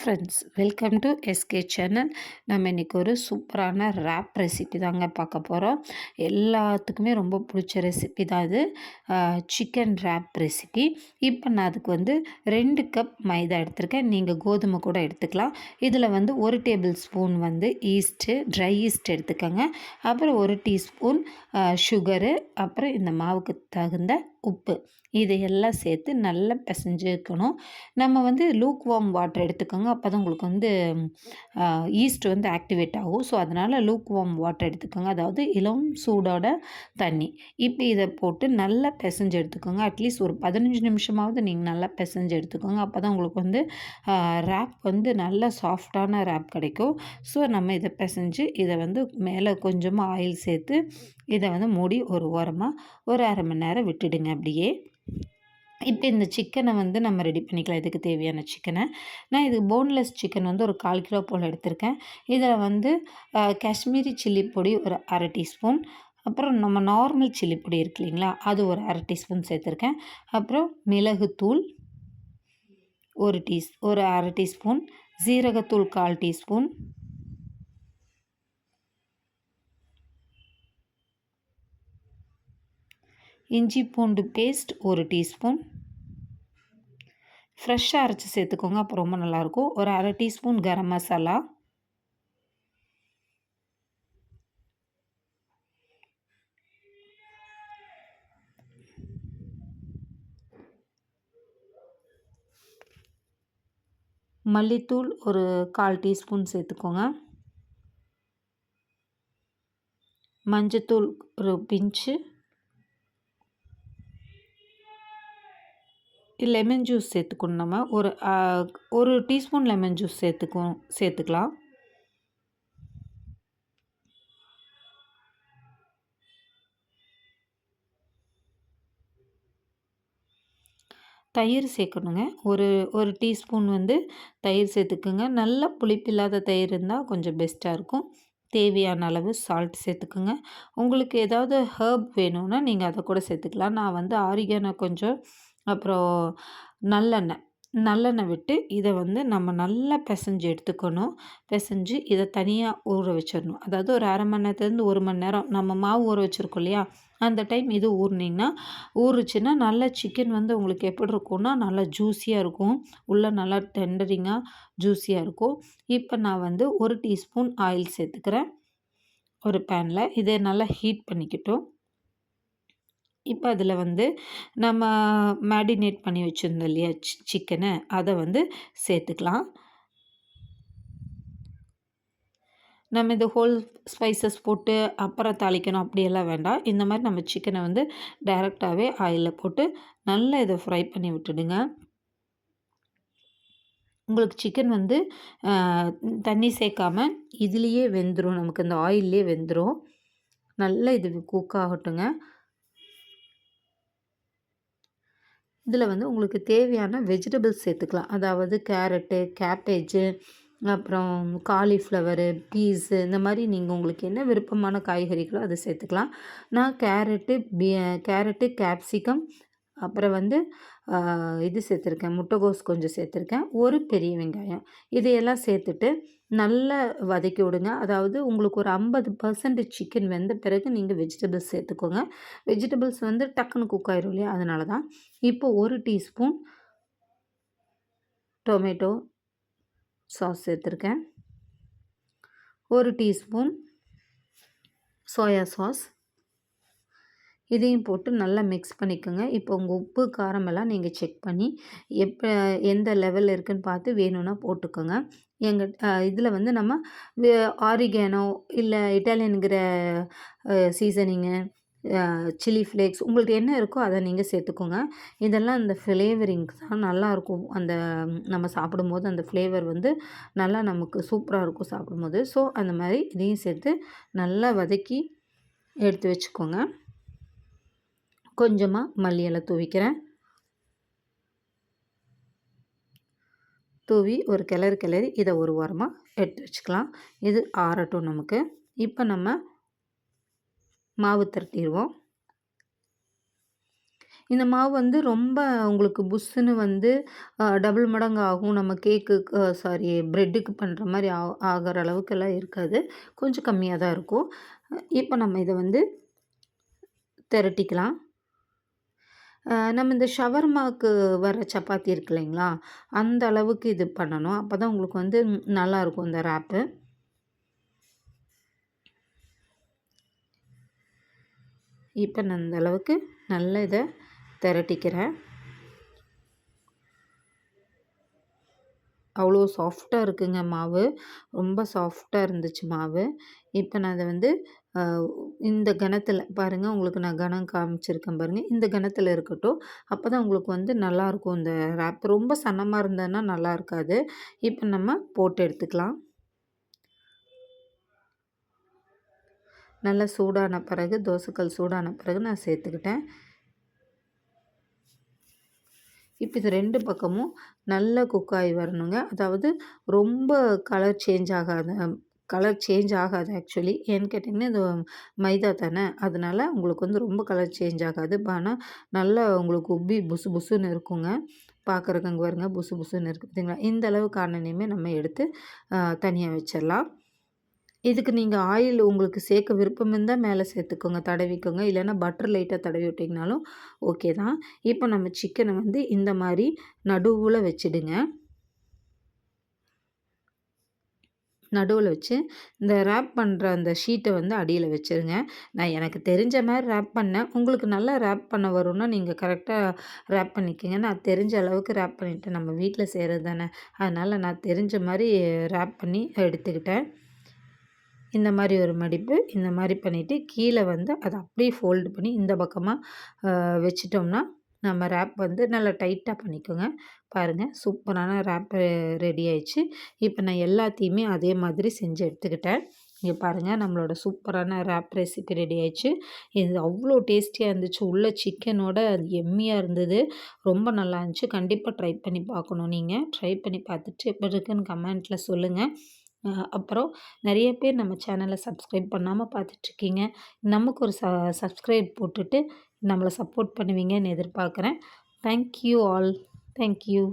Friends, welcome to SK channel. நம்ம இன்றைக்கி ஒரு சூப்பரான ரேப் ரெசிபி தாங்க பார்க்க போகிறோம். எல்லாத்துக்குமே ரொம்ப பிடிச்ச ரெசிபி தான் இது. Chicken rape recipe. இப்போ நான் அதுக்கு 2 கப் மைதா எடுத்திருக்கேன். நீங்கள் கோதுமை கூட எடுத்துக்கலாம். இதில் 1 tablespoon yeast, dry yeast எடுத்துக்கோங்க. அப்புறம் 1 டீஸ்பூன் சுகரு, அப்புறம் இந்த மாவுக்கு தகுந்த உப்பு, இதையெல்லாம் சேர்த்து நல்லா பிசைஞ்சுக்கணும். நம்ம லூக் வார்ம் வாட்டர் எடுத்துக்கோங்க. அப்போ தான் உங்களுக்கு ஈஸ்ட் ஆக்டிவேட் ஆகும். ஸோ அதனால் லூக் வார்ம் வாட்டர் எடுத்துக்கோங்க, அதாவது இளம் சூடோட தண்ணி. இப்போ இதை போட்டு நல்லா பிசைஞ்சு எடுத்துக்கோங்க. அட்லீஸ்ட் ஒரு 15 நிமிஷமாவது நீங்கள் நல்லா பிசைஞ்சு எடுத்துக்கோங்க. அப்போ தான் உங்களுக்கு ரேப் நல்லா சாஃப்டான ரேப் கிடைக்கும். ஸோ நம்ம இதை பிசைஞ்சு இதை மேலே கொஞ்சமாக ஆயில் சேர்த்து இதை மூடி ஒரு ஓரமாக ஒரு அரை மணி நேரம் விட்டுடுங்க அப்படியே. இப்போ இந்த சிக்கனை நம்ம ரெடி பண்ணிக்கலாம். இதுக்கு தேவையான சிக்கனை நான் இது போன்லெஸ் சிக்கன் ஒரு 1/4 கிலோ போல் எடுத்திருக்கேன். இதில் காஷ்மீரி சில்லி பொடி ஒரு அரை டீஸ்பூன், அப்புறம் நம்ம நார்மல் சில்லி பொடி இருக்கு இல்லைங்களா, அது ஒரு அரை டீஸ்பூன் சேர்த்துருக்கேன். அப்புறம் மிளகுத்தூள் ஒரு அரை டீஸ்பூன், சீரகத்தூள் 1/4 டீஸ்பூன், இஞ்சி பூண்டு பேஸ்ட் 1 டீஸ்பூன், ஃப்ரெஷ்ஷாக அரைச்சி சேர்த்துக்கோங்க, அப்போ ரொம்ப நல்லாயிருக்கும். ஒரு அரை டீஸ்பூன் கரம் மசாலா, மல்லித்தூள் ஒரு 1/4 டீஸ்பூன் சேர்த்துக்கோங்க, மஞ்சத்தூள் ஒரு பிஞ்சு, லெமன் ஜூஸ் சேர்த்துக்கணும். நம்ம ஒரு டீஸ்பூன் லெமன் ஜூஸ் சேர்த்துக்கலாம். தயிர் சேர்க்கணுங்க. ஒரு டீஸ்பூன் தயிர் சேர்த்துக்குங்க. நல்ல புளிப்பில்லாத தயிர் இருந்தால் கொஞ்சம் பெஸ்ட்டாக இருக்கும். தேவையான அளவு சால்ட் சேர்த்துக்குங்க. உங்களுக்கு ஏதாவது ஹர்ப் வேணும்னா நீங்கள் அதை கூட சேர்த்துக்கலாம். நான் ஆரிகானோ கொஞ்சம், அப்புறம் நல்லெண்ணெய் விட்டு இதை நம்ம நல்லா பிசைஞ்சு எடுத்துக்கணும். பிசைஞ்சு இதை தனியாக ஊற வச்சிடணும். அதாவது ஒரு அரை மணி நேரத்துலேருந்து 1 மணி நேரம் நம்ம மாவு ஊற வச்சுருக்கோம் இல்லையா, அந்த டைம் இது ஊறுச்சுன்னா நல்லா சிக்கன் உங்களுக்கு எப்படி இருக்கும்னா நல்லா ஜூஸியாக இருக்கும். உள்ளே நல்லா டெண்டரிங்காக ஜூஸியாக இருக்கும். இப்போ நான் 1 டீஸ்பூன் ஆயில் சேர்த்துக்கிறேன் ஒரு பேனில். இதை நல்லா ஹீட் பண்ணிக்கிட்டோம். இப்போ அதில் நம்ம மேரினேட் பண்ணி வச்சுருந்தோம் இல்லையா சிக்கனை, அதை சேர்த்துக்கலாம். நம்ம இந்த ஹோல் ஸ்பைசஸ் போட்டு அப்புறம் தாளிக்கணும் அப்படியெல்லாம் வேண்டாம். இந்த மாதிரி நம்ம சிக்கனை டைரெக்டாகவே ஆயிலில் போட்டு நல்லா இதை ஃப்ரை பண்ணி விட்டுடுங்க. உங்களுக்கு சிக்கன் தண்ணி சேர்க்காம இதுலேயே வெந்துடும், நமக்கு இந்த ஆயிலே வெந்துடும். நல்லா இது குக் ஆகட்டுங்க. இதில் உங்களுக்கு தேவையான வெஜிடபிள்ஸ் சேர்த்துக்கலாம். அதாவது கேரட்டு, கேபேஜு, அப்புறம் காலிஃப்ளவரு, பீஸு, இந்த மாதிரி நீங்கள் உங்களுக்கு என்ன விருப்பமான காய்கறிகளோ அதை சேர்த்துக்கலாம். நான் கேரட்டு, கேப்சிகம், அப்புறம் இது சேர்த்துருக்கேன், முட்டைகோஸ் கொஞ்சம் சேர்த்துருக்கேன், ஒரு பெரிய வெங்காயம், இதையெல்லாம் சேர்த்துட்டு நல்லா வதக்கி விடுங்க. அதாவது உங்களுக்கு ஒரு 50% சிக்கன் வெந்த பிறகு நீங்கள் வெஜிடபிள்ஸ் சேர்த்துக்கோங்க. வெஜிடபிள்ஸ் டக்குன்னு குக் ஆயிரும் இல்லையா, அதனால தான். இப்போ 1 டீஸ்பூன் டொமேட்டோ சாஸ் சேர்த்துருக்கேன், 1 டீஸ்பூன் சோயா சாஸ், இதையும் போட்டு நல்லா மிக்ஸ் பண்ணிக்கோங்க. இப்போ உங்கள் உப்பு காரமெல்லாம் நீங்கள் செக் பண்ணி எந்த லெவலில் இருக்குதுன்னு பார்த்து வேணும்னா போட்டுக்கோங்க. இதில் நம்ம ஆரிகானோ இல்லை இட்டாலியனுங்கிற சீசனிங்கு, சில்லி ஃப்ளேக்ஸ், உங்களுக்கு என்ன இருக்கோ அதை நீங்கள் சேர்த்துக்கோங்க. இதெல்லாம் இந்த ஃப்ளேவரிங்ஸ் தான் நல்லாயிருக்கும். நம்ம சாப்பிடும்போது அந்த ஃப்ளேவர் நல்லா நமக்கு சூப்பராக இருக்கும் சாப்பிடும்போது. ஸோ அந்த மாதிரி இதையும் சேர்த்து நல்லா வதக்கி எடுத்து வச்சுக்கோங்க. கொஞ்சமாக மல்லி இலை தூவி ஒரு கிளறி இதை ஒரு வாரமாக எடுத்து வச்சுக்கலாம். இது ஆறட்டும் நமக்கு. இப்போ நம்ம மாவு திரட்டிடுவோம். இந்த மாவு வந்து ரொம்ப உங்களுக்கு புஸ்ஸுன்னு வந்து டபுள் மடங்கு ஆகும். நம்ம கேக்குக்கு சாரி பிரெட்டுக்கு பண்ணுற மாரி ஆகுற அளவுக்கெல்லாம் இருக்காது. கொஞ்சம் கம்மியா தான் இருக்கும். இப்போ நம்ம இத வந்து திரட்டிக்கலாம். நம்ம இந்த ஷவர்மாக்கு வர சப்பாத்தி இருக்கு இல்லைங்களா? அந்த அளவுக்கு இது பண்ணணும். அப்பதான் உங்களுக்கு வந்து நல்லாயிருக்கும் இந்த ராப்பு. இப்போ நான் இந்த அளவுக்கு நல்லா இத திரட்டிக்கிறேன். அவ்வளோ சாஃப்ட்டா இருக்குங்க மாவு. ரொம்ப சாஃப்ட்டா இருந்துச்சு மாவு. இப்போ நான் அத வந்து அ இந்த கணத்தில பாருங்க, உங்களுக்கு நான் கணம் காமிச்சிருக்கேன் பாருங்க. இந்த கணத்தில இருக்கட்டும். அப்பதான் உங்களுக்கு வந்து நல்லாயிருக்கும் இந்த ராப். ரொம்ப சன்னமா இருந்ததுன்னா நல்லா இருக்காது. இப்போ நம்ம போட்டு எடுத்துக்கலாம். நல்லா சூடான பிறகு தோசைக்கல் சூடான பிறகு நான் சேர்த்துக்கிட்டேன். இப்போ இது 2 பக்கமும் நல்லா குக் ஆகி வரணுங்க. அதாவது ரொம்ப கலர் சேஞ்ச் ஆகாது. ஆக்சுவலி. ஏன்னு கேட்டிங்கன்னா, இது மைதா தானே. அதனால உங்களுக்கு வந்து ரொம்ப கலர் சேஞ்ச் ஆகாது. ஆனா நல்லா உங்களுக்கு உப்பி புசு புசுன்னு இருக்குங்க. பார்க்குறக்கு அங்க பாருங்க புசு புசுன்னு இருக்கு பார்த்தீங்களா? இந்த அளவுக்கு ஆனனையுமே நம்ம எடுத்து தனியா வச்சிடலாம். இதுக்கு நீங்க ஆயில் உங்களுக்கு சேர்க்க விருப்பம் இருந்தா மேல சேர்த்துக்கோங்க, தடவிக்கோங்க. இல்லன்னா பட்டர் லைட்டா தடவி விட்டீங்கனாலும் ஓகே தான். இப்போ நம்ம சிக்கன வந்து இந்த மாரி நடுவுல வச்சுடுங்க. நடுவுல வச்சு, இந்த ராப் பண்ற அந்த ஷீட்ட வந்து அடியில வச்சுருங்க. நான் எனக்கு தெரிஞ்ச மாரி ராப் பண்ணேன். உங்களுக்கு நல்லா ராப் பண்ண வரும்னா, நீங்க கரெக்ட்டா ராப் பண்ணிக்கங்க. நான் தெரிஞ்ச அளவுக்கு ராப் பண்ணிட்டேன். நம்ம வீட்ல செய்றது தானே. அதனால நான் தெரிஞ்ச மாரி ராப் பண்ணி எடுத்துக்கிட்டேன். இந்த மாரி ஒரு மடிப்பு, இந்த மாரி பண்ணிட்டு, கீழ வந்து அத அப்படியே ஃபோல்டு பண்ணி இந்த பக்கமா வச்சுட்டோம்னா, நம்ம ராப் வந்து நல்லா டைட்டா பண்ணிக்கோங்க. பாருங்க சூப்பரான ராப் ரெடி ஆயிடுச்சு. இப்போ நான் எல்லாத்தையுமே அதே மாதிரி செஞ்சு எடுத்துக்கிட்டேன். இங்க பாருங்க நம்மளோட சூப்பரான ராப் ரெசிபி ரெடி ஆயிடுச்சு. இது அவ்வளோ டேஸ்டியா இருந்துச்சு. உள்ள சிக்கனோட அது எம்மியா இருந்தது. ரொம்ப நல்லா இருந்துச்சு. கண்டிப்பா ட்ரை பண்ணி பார்க்கணும் நீங்க. ட்ரை பண்ணி பார்த்துட்டு எப்படி இருக்குன்னு கமெண்ட்ல சொல்லுங்க. அப்புறம் நெறைய பேர் நம்ம சேனல சப்ஸ்கிரைப் பண்ணாம பார்த்துட்ருக்கீங்க. நமக்கு ஒரு சப்ஸ்கிரைப் போட்டுட்டு நம்மள சப்போர்ட் பண்ணுவீங்கன்னு எதிர்பார்க்குறேன். Thank you all. Thank you.